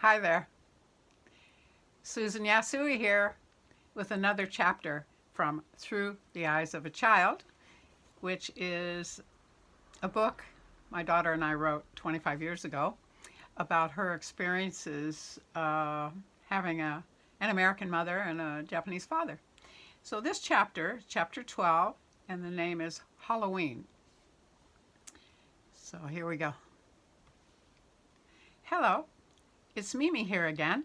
Hi there. Susan Yasui here with another chapter from Through the Eyes of a Child, which is a book my daughter and I wrote 25 years ago about her experiences having an American mother and a Japanese father. So this chapter, chapter 12, and the name is Halloween. So here we go. Hello, it's Mimi here again.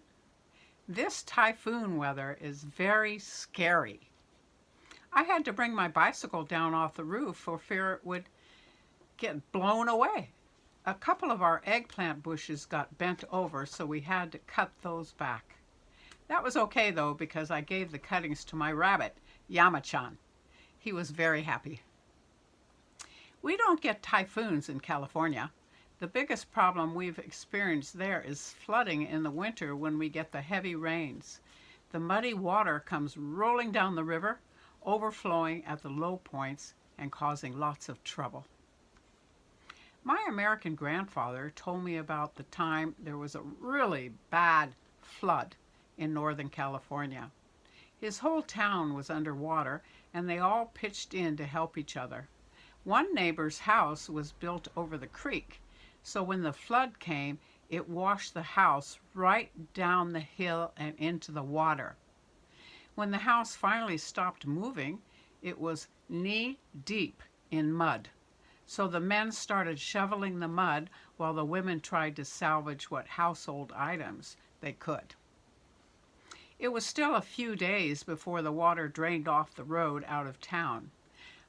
This typhoon weather is very scary. I had to bring my bicycle down off the roof for fear it would get blown away. A couple of our eggplant bushes got bent over, so we had to cut those back. That was okay though, because I gave the cuttings to my rabbit, Yama-chan. He was very happy. We don't get typhoons in California. The biggest problem we've experienced there is flooding in the winter when we get the heavy rains. The muddy water comes rolling down the river, overflowing at the low points and causing lots of trouble. My American grandfather told me about the time there was a really bad flood in Northern California. His whole town was underwater and they all pitched in to help each other. One neighbor's house was built over the creek, so when the flood came, it washed the house right down the hill and into the water. When the house finally stopped moving, it was knee deep in mud. So the men started shoveling the mud while the women tried to salvage what household items they could. It was still a few days before the water drained off the road out of town.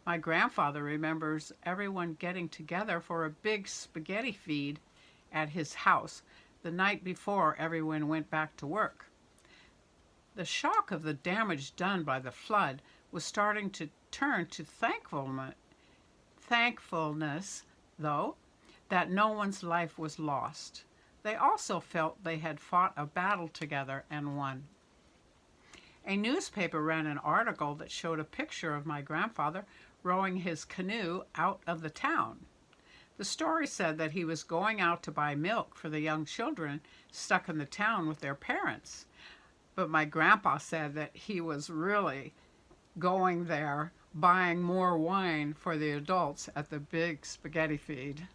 My grandfather remembers everyone getting together for a big spaghetti feed at his house the night before everyone went back to work. The shock of the damage done by the flood was starting to turn to thankfulness, though, that no one's life was lost. They also felt they had fought a battle together and won. A newspaper ran an article that showed a picture of my grandfather rowing his canoe out of the town. The story said that he was going out to buy milk for the young children stuck in the town with their parents. But my grandpa said that he was really going there buying more wine for the adults at the big spaghetti feed.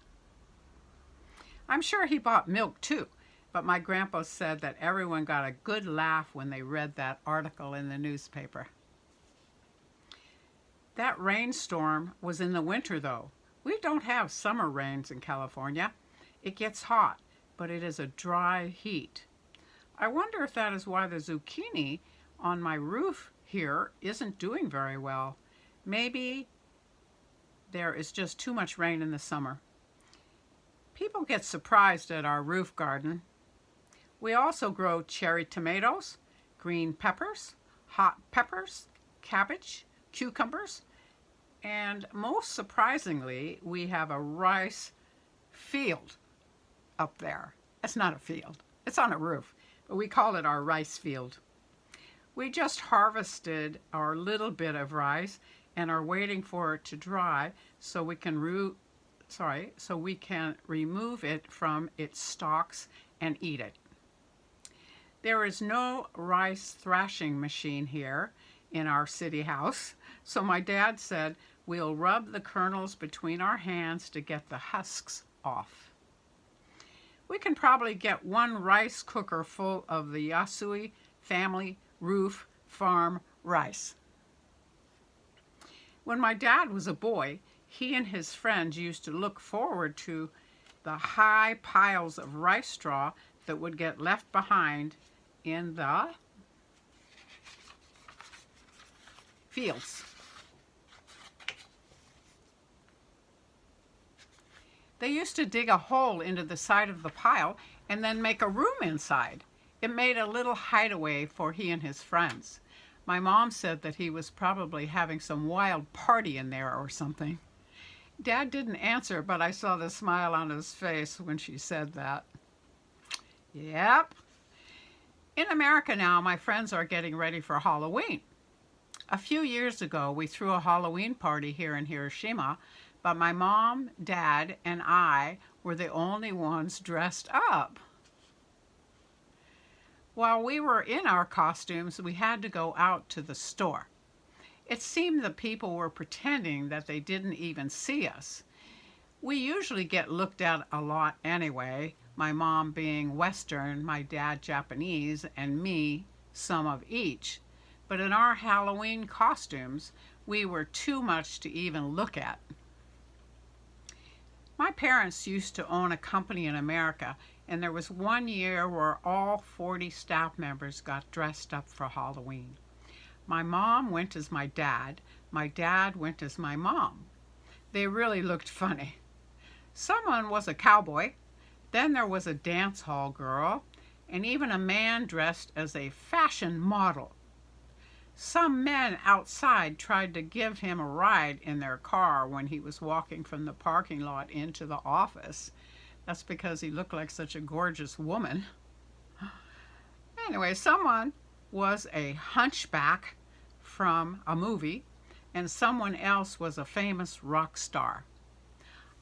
I'm sure he bought milk too, but my grandpa said that everyone got a good laugh when they read that article in the newspaper. That rainstorm was in the winter though. We don't have summer rains in California. It gets hot, but it is a dry heat. I wonder if that is why the zucchini on my roof here isn't doing very well. Maybe there is just too much rain in the summer. People get surprised at our roof garden. We also grow cherry tomatoes, green peppers, hot peppers, cabbage, cucumbers, and most surprisingly, we have a rice field up there. It's not a field, it's on a roof, but we call it our rice field. We just harvested our little bit of rice and are waiting for it to dry so we can remove it from its stalks and eat it. There is no rice thrashing machine here in our city house, so my dad said we'll rub the kernels between our hands to get the husks off. We can probably get one rice cooker full of the Yasui family roof farm rice. When my dad was a boy, he and his friends used to look forward to the high piles of rice straw that would get left behind in the fields. They used to dig a hole into the side of the pile and then make a room inside. It made a little hideaway for he and his friends. My mom said that he was probably having some wild party in there or something. Dad didn't answer, but I saw the smile on his face when she said that. Yep. In America now, my friends are getting ready for Halloween. A few years ago, we threw a Halloween party here in Hiroshima, but my mom, dad, and I were the only ones dressed up. While we were in our costumes, we had to go out to the store. It seemed the people were pretending that they didn't even see us. We usually get looked at a lot anyway, my mom being Western, my dad Japanese, and me some of each. But in our Halloween costumes, we were too much to even look at. My parents used to own a company in America, and there was one year where all 40 staff members got dressed up for Halloween. My mom went as my dad went as my mom. They really looked funny. Someone was a cowboy, then there was a dance hall girl, and even a man dressed as a fashion model. Some men outside tried to give him a ride in their car when he was walking from the parking lot into the office. That's because he looked like such a gorgeous woman. Anyway, someone was a hunchback from a movie, and someone else was a famous rock star.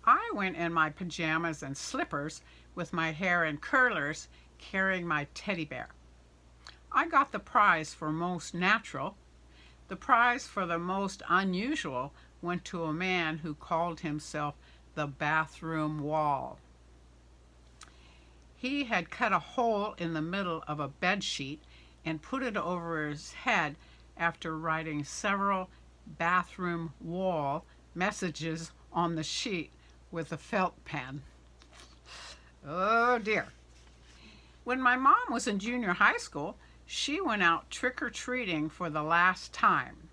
I went in my pajamas and slippers with my hair in curlers, carrying my teddy bear. I got the prize for most natural. The prize for the most unusual went to a man who called himself the bathroom wall. He had cut a hole in the middle of a bed sheet and put it over his head after writing several bathroom wall messages on the sheet with a felt pen. Oh dear. When my mom was in junior high school, she went out trick-or-treating for the last time.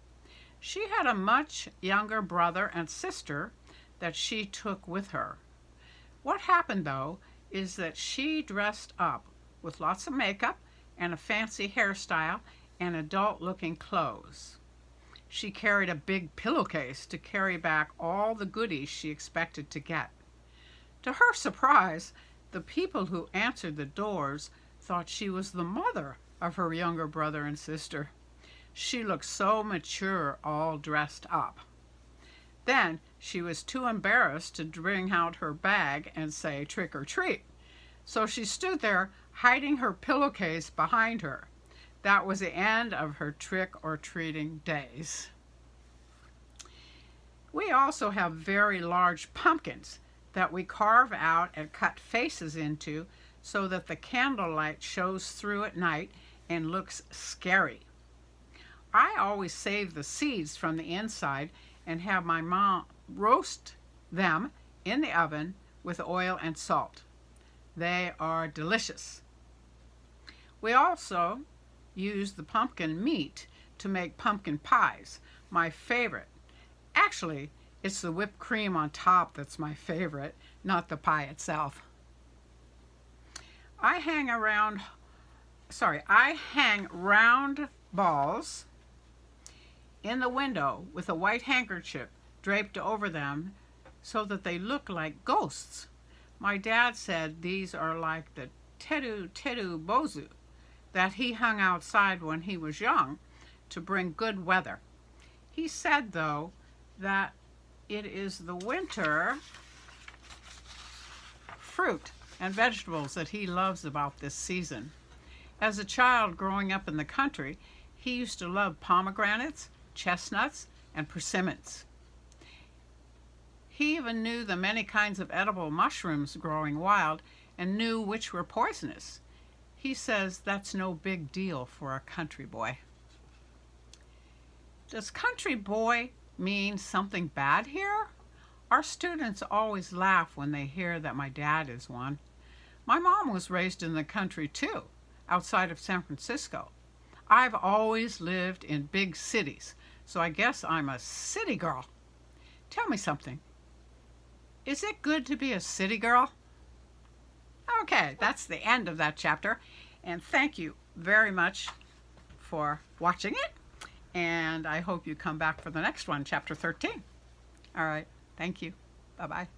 She had a much younger brother and sister that she took with her. What happened, though, is that she dressed up with lots of makeup and a fancy hairstyle and adult-looking clothes. She carried a big pillowcase to carry back all the goodies she expected to get. To her surprise, the people who answered the doors thought she was the mother of her younger brother and sister. She looked so mature, all dressed up. Then she was too embarrassed to bring out her bag and say trick or treat. So she stood there hiding her pillowcase behind her. That was the end of her trick or treating days. We also have very large pumpkins that we carve out and cut faces into so that the candlelight shows through at night and looks scary. I always save the seeds from the inside and have my mom roast them in the oven with oil and salt. They are delicious. We also use the pumpkin meat to make pumpkin pies, my favorite. Actually, it's the whipped cream on top that's my favorite, not the pie itself. I hang round balls in the window with a white handkerchief draped over them so that they look like ghosts. My dad said these are like the teru teru bozu that he hung outside when he was young to bring good weather. He said, though, that it is the winter fruit and vegetables that he loves about this season. As a child growing up in the country, he used to love pomegranates, chestnuts, and persimmons. He even knew the many kinds of edible mushrooms growing wild and knew which were poisonous. He says that's no big deal for a country boy. Does country boy mean something bad here? Our students always laugh when they hear that my dad is one. My mom was raised in the country too, outside of San Francisco. I've always lived in big cities, so I guess I'm a city girl. Tell me something. Is it good to be a city girl? Okay, that's the end of that chapter, and thank you very much for watching it, and I hope you come back for the next one, chapter 13. All right, thank you. Bye-bye.